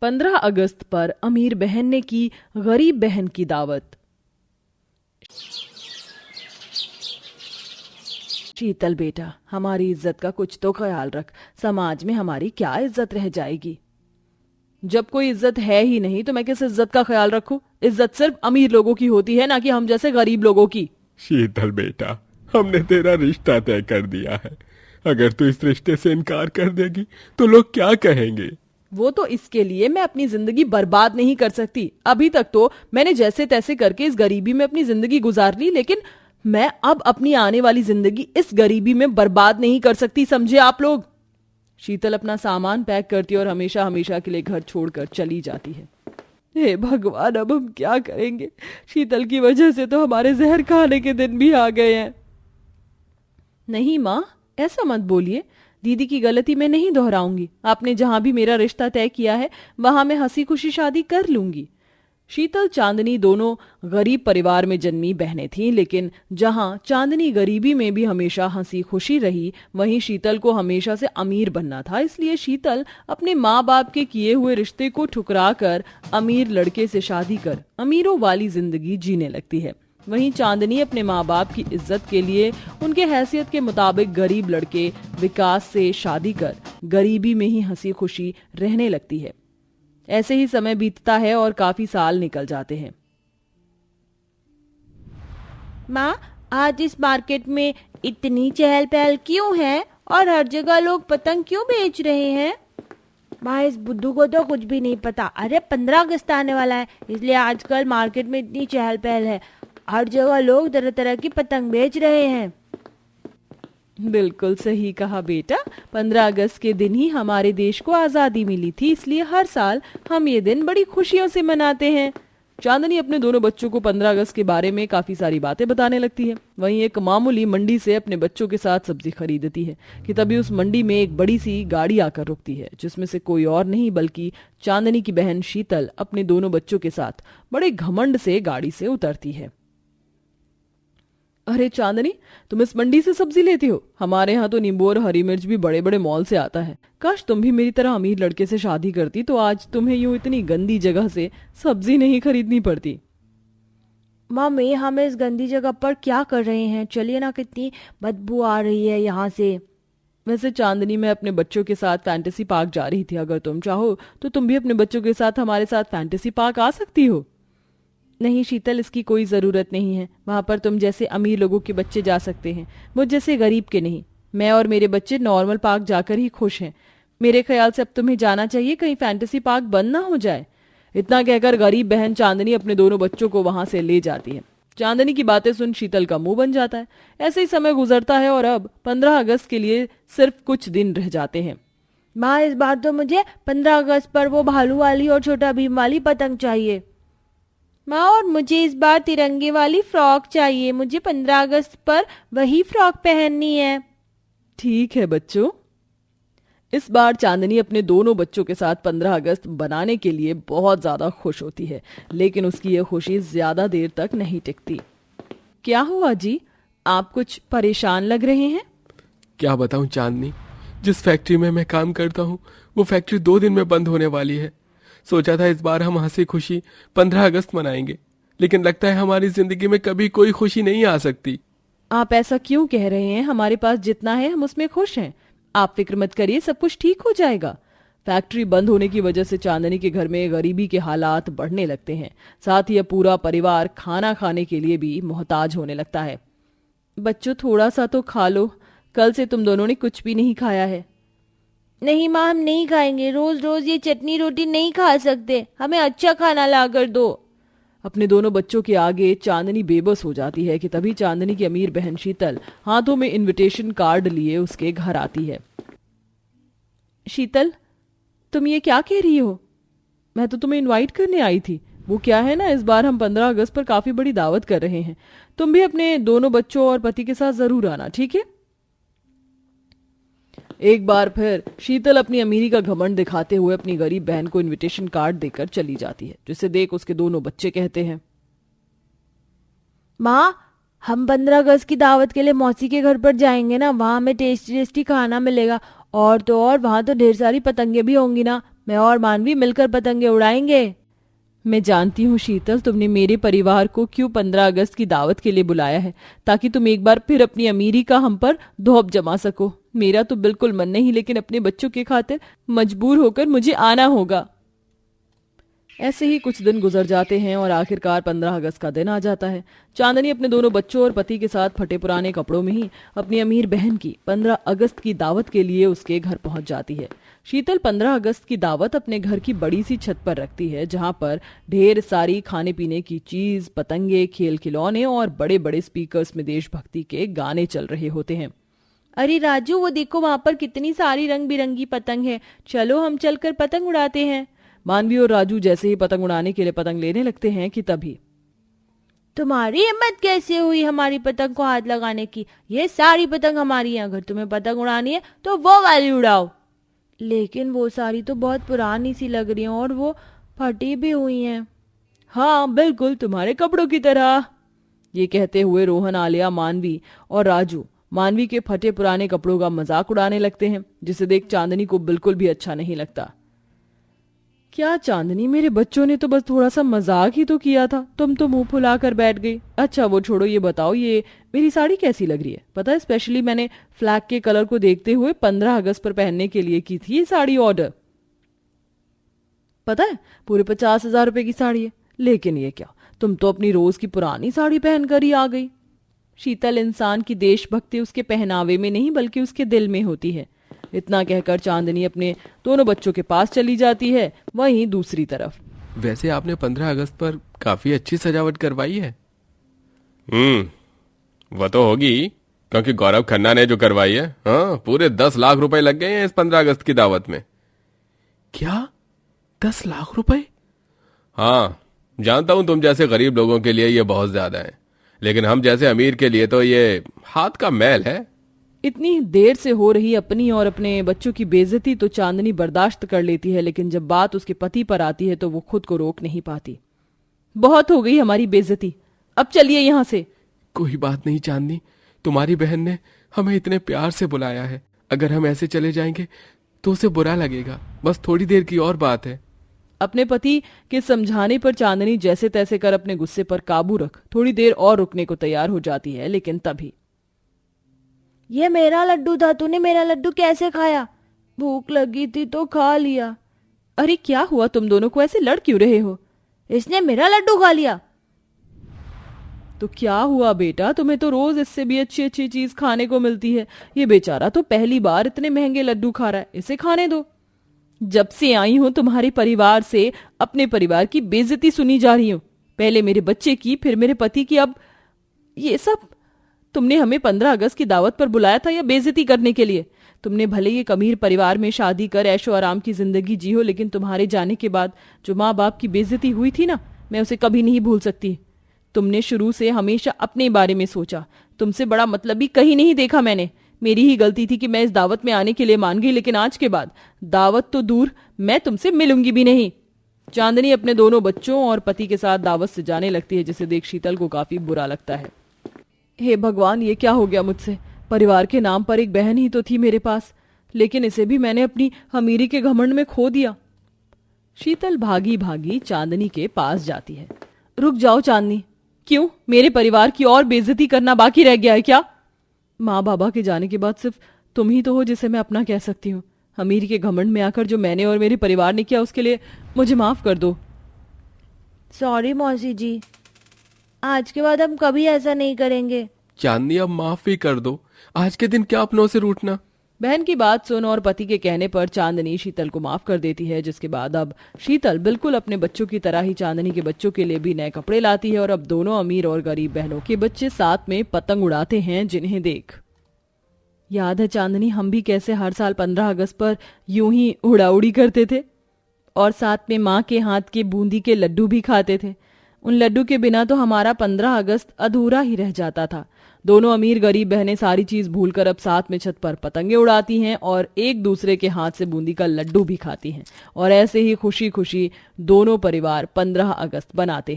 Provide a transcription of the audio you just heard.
15 अगस्त पर अमीर बहन ने की गरीब बहन की दावत। शीतल बेटा, हमारी इज्जत का कुछ तो ख्याल रख। समाज में हमारी क्या इज्जत रह जाएगी? जब कोई इज्जत है ही नहीं तो मैं किस इज्जत का ख्याल रखूं? इज्जत सिर्फ अमीर लोगों की होती है, ना कि हम जैसे गरीब लोगों की। शीतल बेटा, हमने तेरा रिश्ता तय कर दिया है। अगर तू इस रिश्ते से इनकार कर देगी तो लोग क्या कहेंगे? वो तो इसके लिए मैं अपनी जिंदगी बर्बाद नहीं कर सकती। अभी तक तो मैंने जैसे तैसे करके इस गरीबी में अपनी जिंदगी गुजार ली, लेकिन मैं अब अपनी आने वाली जिंदगी इस गरीबी में बर्बाद नहीं कर सकती, समझे आप लोग? शीतल अपना सामान पैक करती और हमेशा हमेशा के लिए घर छोड़कर चली जाती है। हे भगवान, अब हम क्या करेंगे? शीतल की वजह से तो हमारे जहर खाने के दिन भी आ गए हैं। नहीं माँ, ऐसा मत बोलिए। दीदी की गलती मैं नहीं दोहराऊंगी। आपने जहां भी मेरा रिश्ता तय किया है वहां मैं हंसी खुशी शादी कर लूंगी। शीतल चांदनी दोनों गरीब परिवार में जन्मी बहनें थीं, लेकिन जहां चांदनी गरीबी में भी हमेशा हंसी खुशी रही, वहीं शीतल को हमेशा से अमीर बनना था। इसलिए शीतल अपने माँ बाप के किए हुए रिश्ते को ठुकरा कर अमीर लड़के से शादी कर अमीरों वाली जिंदगी जीने लगती है। वहीं चांदनी अपने माँ बाप की इज्जत के लिए उनके हैसियत के मुताबिक गरीब लड़के विकास से शादी कर गरीबी में ही हंसी खुशी रहने लगती है। ऐसे ही समय बीतता है और काफी साल निकल जाते हैं। माँ, आज इस मार्केट में इतनी चहल पहल क्यों है और हर जगह लोग पतंग क्यों बेच रहे हैं? माँ, इस बुद्धू को तो कुछ भी नहीं पता। अरे 15 अगस्त आने वाला है, इसलिए आजकल मार्केट में इतनी चहल पहल है। हर जगह लोग तरह तरह की पतंग बेच रहे हैं। बिल्कुल सही कहा बेटा। 15 अगस्त के दिन ही हमारे देश को आजादी मिली थी, इसलिए हर साल हम ये दिन बड़ी खुशियों से मनाते हैं। चांदनी अपने दोनों बच्चों को 15 अगस्त के बारे में काफी सारी बातें बताने लगती है। वहीं एक मामूली मंडी से अपने बच्चों के साथ सब्जी खरीदती है कि तभी उस मंडी में एक बड़ी सी गाड़ी आकर रुकती है, जिसमें से कोई और नहीं बल्कि चांदनी की बहन शीतल अपने दोनों बच्चों के साथ बड़े घमंड से गाड़ी से उतरती है। अरे चांदनी, तुम इस मंडी से सब्जी लेती हो? हमारे यहाँ तो नींबू और हरी मिर्च भी बड़े बड़े मॉल से आता है। काश तुम भी मेरी तरह अमीर लड़के से शादी करती तो आज तुम्हें यूं इतनी गंदी जगह से सब्जी नहीं खरीदनी पड़ती। मम्मी, हम इस गंदी जगह पर क्या कर रहे हैं? चलिए ना, कितनी बदबू आ रही है यहाँ से। वैसे चांदनी, मैं अपने बच्चों के साथ फैंटेसी पार्क जा रही थी। अगर तुम चाहो तो तुम भी अपने बच्चों के साथ हमारे साथ फैंटेसी पार्क आ सकती हो। नहीं शीतल, इसकी कोई जरूरत नहीं है। वहां पर तुम जैसे अमीर लोगों के बच्चे जा सकते हैं, मुझ जैसे गरीब के नहीं। मैं और मेरे बच्चे नॉर्मल पार्क जाकर ही खुश हैं। मेरे ख्याल से अब तुम्हें जाना चाहिए, कहीं फैंटेसी पार्क बंद ना हो जाए। इतना कहकर गरीब बहन चांदनी अपने दोनों बच्चों को वहां से ले जाती है। चांदनी की बातें सुन शीतल का मुंह बन जाता है। ऐसे ही समय गुजरता है और अब 15 अगस्त के लिए सिर्फ कुछ दिन रह जाते हैं। माँ, इस बार तो मुझे 15 अगस्त पर वो भालू वाली और छोटा भीम वाली पतंग चाहिए। माँ, और मुझे इस बार तिरंगे वाली फ्रॉक चाहिए। मुझे 15 अगस्त पर वही फ्रॉक पहननी है। ठीक है बच्चों। इस बार चांदनी अपने दोनों बच्चों के साथ 15 अगस्त बनाने के लिए बहुत ज्यादा खुश होती है, लेकिन उसकी यह खुशी ज्यादा देर तक नहीं टिकती। क्या हुआ जी? आप कुछ परेशान लग रहे हैं? क्या बताऊं चांदनी, जिस फैक्ट्री में मैं काम करता हूं वो फैक्ट्री 2 दिन में बंद होने वाली है। सोचा था इस बार हम हंसी खुशी 15 अगस्त मनाएंगे, लेकिन लगता है हमारी जिंदगी में कभी कोई खुशी नहीं आ सकती। आप ऐसा क्यों कह रहे हैं? हमारे पास जितना है हम उसमें खुश हैं। आप फिक्र मत करिए, सब कुछ ठीक हो जाएगा। फैक्ट्री बंद होने की वजह से चांदनी के घर में गरीबी के हालात बढ़ने लगते हैं। साथ ही अब पूरा परिवार खाना खाने के लिए भी मोहताज होने लगता है। बच्चों, थोड़ा सा तो खा लो। कल से तुम दोनों ने कुछ भी नहीं खाया है। नहीं माँ, हम नहीं खाएंगे। रोज रोज ये चटनी रोटी नहीं खा सकते। हमें अच्छा खाना ला कर दो। अपने दोनों बच्चों के आगे चांदनी बेबस हो जाती है कि तभी चांदनी की अमीर बहन शीतल हाथों में इनविटेशन कार्ड लिए उसके घर आती है। शीतल, तुम ये क्या कह रही हो? मैं तो तुम्हें इनवाइट करने आई थी। वो क्या है ना, इस बार हम 15 अगस्त पर काफी बड़ी दावत कर रहे हैं। तुम भी अपने दोनों बच्चों और पति के साथ जरूर आना, ठीक है? एक बार फिर शीतल अपनी अमीरी का घमंड दिखाते हुए अपनी गरीब बहन को इनविटेशन कार्ड देकर चली जाती है, जिसे देख उसके दोनों बच्चे कहते हैं, माँ, हम 15 अगस्त की दावत के लिए मौसी के घर पर जाएंगे ना। वहाँ हमें टेस्टी टेस्टी खाना मिलेगा और तो और वहाँ तो ढेर सारी पतंगे भी होंगी ना। मैं और मानवी मिलकर पतंगे उड़ाएंगे। मैं जानती हूँ शीतल, तुमने मेरे परिवार को क्यों 15 अगस्त की दावत के लिए बुलाया है, ताकि तुम एक बार फिर अपनी अमीरी का हम पर धौंप जमा सको। मेरा तो बिल्कुल मन नहीं, लेकिन अपने बच्चों के खातिर मजबूर होकर मुझे आना होगा। ऐसे ही कुछ दिन गुजर जाते हैं और आखिरकार 15 अगस्त का दिन आ जाता है। चांदनी अपने दोनों बच्चों और पति के साथ फटे पुराने कपड़ों में ही अपनी अमीर बहन की 15 अगस्त की दावत के लिए उसके घर पहुंच जाती है। शीतल 15 अगस्त की दावत अपने घर की बड़ी सी छत पर रखती है, जहां पर ढेर सारी खाने पीने की चीज, पतंगे, खेल खिलौने और बड़े बड़े स्पीकर्स में देशभक्ति के गाने चल रहे होते हैं। अरे राजू, वो देखो वहां पर कितनी सारी रंग बिरंगी पतंग है, चलो हम चलकर पतंग उड़ाते हैं। मानवी और राजू जैसे ही पतंग उड़ाने के लिए पतंग लेने लगते हैं कि तभी तुम्हारी हिम्मत कैसे हुई हमारी पतंग को हाथ लगाने की? ये सारी पतंग हमारी है, अगर तुम्हें पतंग उड़ानी है तो वो वाली उड़ाओ। लेकिन वो सारी तो बहुत पुरानी सी लग रही हैं और वो फटी भी हुई हैं। हाँ बिल्कुल तुम्हारे कपड़ों की तरह। ये कहते हुए रोहन, आलिया, मानवी और राजू मानवी के फटे पुराने कपड़ों का मजाक उड़ाने लगते हैं, जिसे देख चांदनी को बिल्कुल भी अच्छा नहीं लगता। क्या चांदनी, मेरे बच्चों ने तो बस थोड़ा सा मजाक ही तो किया था, तुम तो मुंह फुलाकर बैठ गई। अच्छा वो छोड़ो, ये बताओ ये मेरी साड़ी कैसी लग रही है? पता है स्पेशली मैंने फ्लैग के कलर को देखते हुए 15 अगस्त पर पहनने के लिए की थी ये साड़ी ऑर्डर। पता है पूरे 50,000 रुपए की साड़ी है, लेकिन ये क्या, तुम तो अपनी रोज की पुरानी साड़ी पहनकर ही आ गई। शीतल, इंसान की देशभक्ति उसके पहनावे में नहीं बल्कि उसके दिल में होती है। इतना कहकर चांदनी अपने दोनों बच्चों के पास चली जाती है। वहीं दूसरी तरफ वैसे आपने 15 अगस्त पर काफी अच्छी सजावट करवाई है। वो तो होगी, क्योंकि गौरव खन्ना ने जो करवाई है। हाँ, पूरे 10 लाख रुपए लग गए हैं इस 15 अगस्त की दावत में। क्या 10 लाख रुपए? हाँ, जानता हूं तुम जैसे गरीब लोगों के लिए ये बहुत ज्यादा है, लेकिन हम जैसे अमीर के लिए तो ये हाथ का मैल है। इतनी देर से हो रही अपनी और अपने बच्चों की बेइज्जती तो चांदनी बर्दाश्त कर लेती है, लेकिन जब बात उसके पति पर आती है तो वो खुद को रोक नहीं पाती। बहुत हो गई हमारी बेइज्जती, अब चलिए यहाँ से। कोई बात नहीं चांदनी, तुम्हारी बहन ने हमें इतने प्यार से बुलाया है, अगर हम ऐसे चले जाएंगे तो उसे बुरा लगेगा। बस थोड़ी देर की और बात है। अपने पति के समझाने पर चांदनी जैसे तैसे कर अपने गुस्से पर काबू रख थोड़ी देर और रुकने को तैयार हो जाती है, लेकिन तभी ये मेरा लड्डू था, तूने मेरा लड्डू कैसे खाया? भूख लगी थी तो खा लिया। अरे क्या हुआ, तुम दोनों को ऐसे लड़ क्यों रहे हो? इसने मेरा लड्डू खा लिया। तो क्या हुआ बेटा, तुम्हें तो रोज इससे भी अच्छी अच्छी चीज खाने को मिलती है। ये बेचारा तो पहली बार इतने महंगे लड्डू खा रहा है, इसे खाने दो। जब से आई हूं तुम्हारे परिवार से अपने परिवार की बेइज्जती सुनी जा रही हूं, पहले मेरे बच्चे की, फिर मेरे पति की, अब ये सब। तुमने हमें 15 अगस्त की दावत पर बुलाया था या बेइज्जती करने के लिए? तुमने भले ही एक अमीर परिवार में शादी कर ऐशो आराम की जिंदगी जी हो, लेकिन तुम्हारे जाने के बाद जो माँ बाप की बेइज्जती हुई थी ना, मैं उसे कभी नहीं भूल सकती। तुमने शुरू से हमेशा अपने बारे में सोचा, तुमसे बड़ा मतलब भी कहीं नहीं देखा मैंने। मेरी ही गलती थी कि मैं इस दावत में आने के लिए मान गई, लेकिन आज के बाद दावत तो दूर, मैं तुमसे मिलूंगी भी नहीं। चांदनी अपने दोनों बच्चों और पति के साथ दावत से जाने लगती है, जिसे देख शीतल को काफी बुरा लगता है। हे भगवान, ये क्या हो गया मुझसे? परिवार के नाम पर एक बहन ही तो थी मेरे पास, लेकिन इसे भी मैंने अपनी अमीरी के घमंड में खो दिया। शीतल भागी भागी चांदनी के पास जाती है। रुक जाओ चांदनी, क्यों? मेरे परिवार की और बेइज्जती करना बाकी रह गया है क्या? माँ बाबा के जाने के बाद सिर्फ तुम ही तो हो जिसे मैं अपना कह सकती हूँ। अमीरी के घमंड में आकर जो मैंने और मेरे परिवार ने किया, उसके लिए मुझे माफ कर दो। सॉरी मौसी जी, आज के बाद हम कभी ऐसा नहीं करेंगे। चांदनी अब माफ भी कर दो, आज के दिन क्या अपनों से रूठना। बहन की बात सुन और पति के कहने पर चांदनी शीतल को माफ कर देती है, जिसके बाद अब शीतल बिल्कुल अपने बच्चों की तरह ही चांदनी के बच्चों के लिए भी नए कपड़े लाती है और अब दोनों अमीर और गरीब बहनों के बच्चे साथ में पतंग उड़ाते हैं, जिन्हें देख याद है चांदनी, हम भी कैसे हर साल 15 अगस्त पर यूं ही उड़ाउड़ी करते थे और साथ में माँ के हाथ के बूंदी के लड्डू भी खाते थे। उन लड्डू के बिना तो हमारा 15 अगस्त अधूरा ही रह जाता था। दोनों अमीर गरीब बहनें सारी चीज भूलकर अब साथ में छत पर पतंगे उड़ाती हैं और एक दूसरे के हाथ से बूंदी का लड्डू भी खाती हैं, और ऐसे ही खुशी खुशी दोनों परिवार 15 अगस्त बनाते हैं।